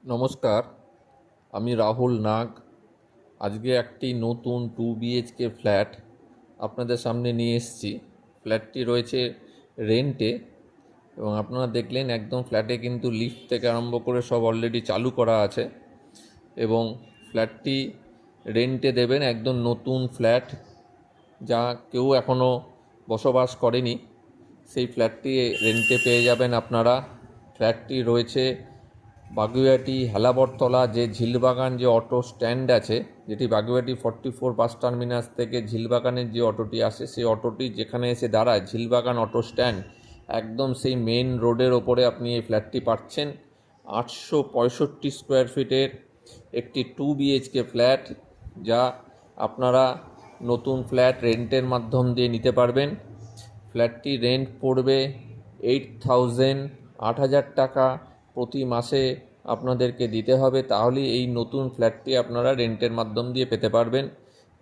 নমস্কার, আমি রাহুল নাগ। আজকে একটি নতুন 2 BHK ফ্ল্যাট আপনাদের সামনে নিয়ে এসেছি। ফ্ল্যাটটি রয়েছে রেন্টে এবং আপনারা দেখলেন একদম ফ্ল্যাটে কিন্তু লিফট থেকে আরম্ভ করে সব অলরেডি চালু করা আছে এবং ফ্ল্যাটটি রেন্টে দেবেন। একদম নতুন ফ্ল্যাট, যা কেউ এখনও বসবাস করেনি, সেই ফ্ল্যাটটি রেন্টে পেয়ে যাবেন আপনারা। ফ্ল্যাটটি রয়েছে বাগুইআটি হেলাবরতলা যে ঝিলবাগান যে অটো স্ট্যান্ড আছে, যেটি বাগুইআটি 44 বাস টার্মিনাস থেকে ঝিলবাগানের যে অটোটি আসে, সেই অটোটি যেখানে এসে দাঁড়ায় ঝিলবাগান অটো স্ট্যান্ড, একদম সেই মেন রোডের ওপরে আপনি এই ফ্ল্যাটটি পাচ্ছেন। 865 স্কোয়ার ফিটের একটি 2 BHK ফ্ল্যাট, যা আপনারা নতুন ফ্ল্যাট রেন্টের মাধ্যম দিয়ে নিতে পারবেন। ফ্ল্যাটটি রেন্ট পড়বে 8,000, 8,000 টাকা প্রতি মাসে আপনাদেরকে দিতে হবে, তাহলেই এই নতুন ফ্ল্যাটটি আপনারা রেন্টের মাধ্যম দিয়ে পেতে পারবেন।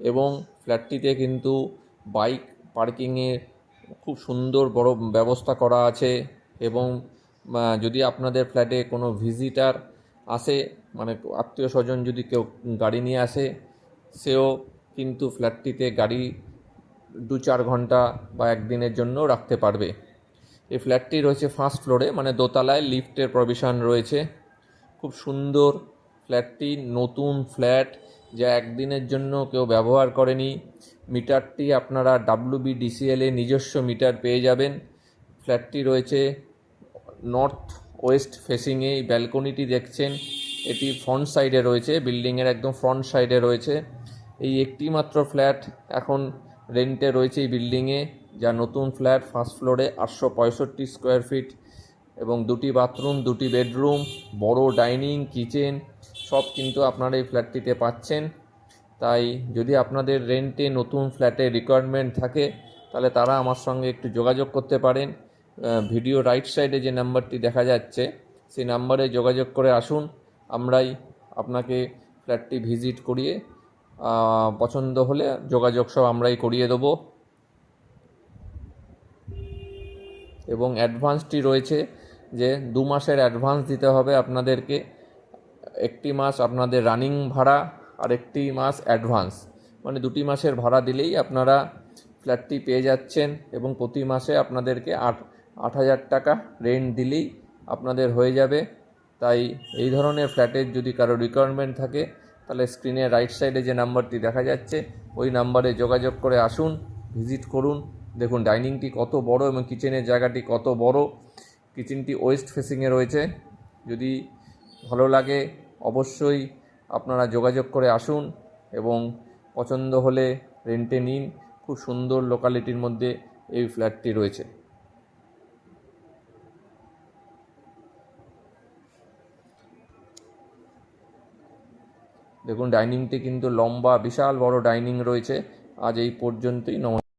এবং ফ্ল্যাটটিতে কিন্তু বাইক পার্কিংয়ের খুব সুন্দর বড় ব্যবস্থা করা আছে। এবং যদি আপনাদের ফ্ল্যাটে কোনো ভিজিটার আসে, মানে আত্মীয় স্বজন যদি কেউ গাড়ি নিয়ে আসে, সেও কিন্তু ফ্ল্যাটটিতে গাড়ি 2-4 ঘন্টা বা একদিনের জন্য রাখতে পারবে। এই ফ্ল্যাটটি রয়েছে ফার্স্ট ফ্লোরে, মানে দোতলায় লিফটের প্রভিশন রয়েছে। খুব সুন্দর ফ্ল্যাটটি, নতুন ফ্ল্যাট, যা একদিনের জন্য কেউ ব্যবহার করেনি। মিটারটি আপনারা WBDCL নিজস্ব মিটার পেয়ে যাবেন। ফ্ল্যাটটি রয়েছে নর্থ ওয়েস্ট ফেসিংয়ে। এই ব্যালকনিটি দেখছেন, এটি ফ্রন্ট সাইডে রয়েছে, বিল্ডিংয়ের একদম ফ্রন্ট সাইডে রয়েছে। এই একটি মাত্র ফ্ল্যাট এখন রেন্টে রয়েছে এই বিল্ডিংয়ে, যা নতুন ফ্ল্যাট ফার্স্ট ফ্লোরে 865 স্কোয়ার ফিট এবং 2টি বাথরুম, 2টি বেডরুম, বড় ডাইনিং, কিচেন, সব কিন্তু আপনারা এই ফ্ল্যাটটিতে পাচ্ছেন। তাই যদি আপনাদের রেন্টে নতুন ফ্ল্যাটে রিকোয়ারমেন্ট থাকে, তাহলে তারা আমার সঙ্গে একটু যোগাযোগ করতে পারেন। ভিডিও রাইট সাইডে যে নাম্বারটি দেখা যাচ্ছে, সেই নাম্বারে যোগাযোগ করে আসুন। আমরাই আপনাকে ফ্ল্যাটটি ভিজিট করিয়ে পছন্দ হলে যোগাযোগ সব আমরাই করিয়ে দেবো। এবং অ্যাডভান্সটি রয়েছে যে 2 মাসের অ্যাডভান্স দিতে হবে আপনাদেরকে। একটি মাস আপনাদের রানিং ভাড়া আর একটি মাস অ্যাডভান্স, মানে 2টি মাসের ভাড়া দিলেই আপনারা ফ্ল্যাটটি পেয়ে যাচ্ছেন। এবং প্রতি মাসে আপনাদেরকে 8,000 টাকা রেন্ট দিলেই আপনাদের হয়ে যাবে। তাই এই ধরনের ফ্ল্যাটের যদি কারো রিকোয়ারমেন্ট থাকে, তাহলে স্ক্রিনের রাইট সাইডে যে নাম্বারটি দেখা যাচ্ছে, ওই নাম্বারে যোগাযোগ করে আসুন, ভিজিট করুন। দেখুন ডাইনিংটি কত বড় এবং কিচেনের জায়গাটি কত বড়। কিচেনটি ওয়েস্ট ফেসিংয়ে রয়েছে। যদি ভালো লাগে অবশ্যই আপনারা যোগাযোগ করে আসুন এবং পছন্দ হলে রেন্টে নিন। খুব সুন্দর লোকালিটির মধ্যে এই ফ্ল্যাটটি রয়েছে। দেখুন ডাইনিংটি কিন্তু লম্বা, বিশাল বড় ডাইনিং রয়েছে। আজ এই পর্যন্তই। নমস্কার।